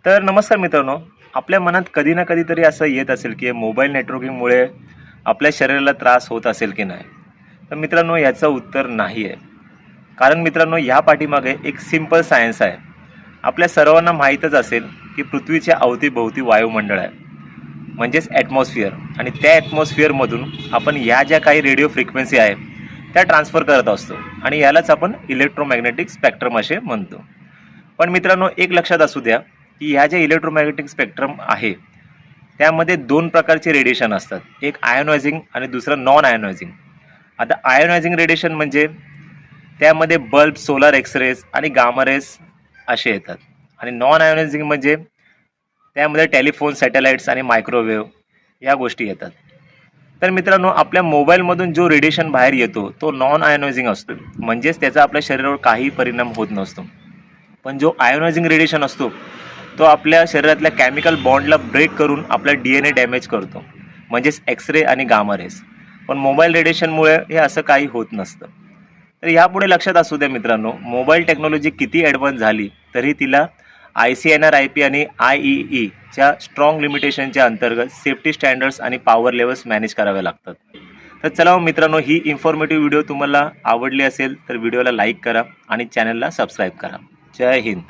तर नमस्कार मित्रांनो, आपल्या मनात कधी ना कधीतरी असं येत असेल की मोबाईल नेटवर्किंगमुळे आपल्या शरीराला त्रास होत असेल की नाही. तर मित्रांनो, याचं उत्तर नाही आहे. कारण मित्रांनो, ह्या पाठीमागे एक सिंपल सायन्स आहे. आपल्या सर्वांना माहीतच असेल की पृथ्वीच्या अवतीभोवती वायुमंडळ आहे, म्हणजेच ॲटमॉस्फिअर. आणि त्या ॲटमॉस्फिअरमधून आपण ह्या ज्या काही रेडिओ फ्रिक्वेन्सी आहे त्या ट्रान्सफर करत असतो आणि यालाच आपण इलेक्ट्रोमॅग्नेटिक स्पेक्ट्रम असे म्हणतो. पण मित्रांनो, एक लक्षात असू द्या की ह्या ज्या इलेक्ट्रोमॅग्नेटिक स्पेक्ट्रम आहे त्यामध्ये दोन प्रकारचे रेडिएशन असतात. एक आयोनायझिंग आणि दुसरं नॉन आयोनायझिंग. आता आयोनायझिंग रेडिएशन म्हणजे त्यामध्ये बल्ब, सोलार एक्सरेज आणि गामा रेज असे येतात. आणि नॉन आयोनायझिंग म्हणजे त्यामध्ये टेलिफोन, सॅटेलाइट्स आणि मायक्रोवेव्ह या गोष्टी येतात. तर मित्रांनो, आपल्या मोबाईलमधून जो रेडिएशन बाहेर येतो तो नॉन आयोनायझिंग असतो, म्हणजेच त्याचा आपल्या शरीरावर काही परिणाम होत नसतो. पण जो आयोनायझिंग रेडिएशन असतो तो आपल्या शरीरातल्या केमिकल बॉन्डला ब्रेक करून आपला DNA डॅमेज करतो, म्हणजेच एक्सरे आणि गामा रेज. पण मोबाईल रेडिएशनमुळे हे असं काही होत नसतं. तर यापुढे लक्षात असू द्या मित्रांनो, मोबाईल टेक्नॉलॉजी किती ॲडव्हान्स झाली तरी तिला ICNR-IP आणि IEEच्या स्ट्रॉंग लिमिटेशनच्या अंतर्गत सेफ्टी स्टँडर्ड्स आणि पॉवर लेवल्स मॅनेज करावे लागतात. तर चला मग मित्रांनो, ही इन्फॉर्मेटिव्ह व्हिडिओ तुम्हाला आवडली असेल तर व्हिडिओला लाईक करा आणि चॅनलला सबस्क्राईब करा. जय हिंद.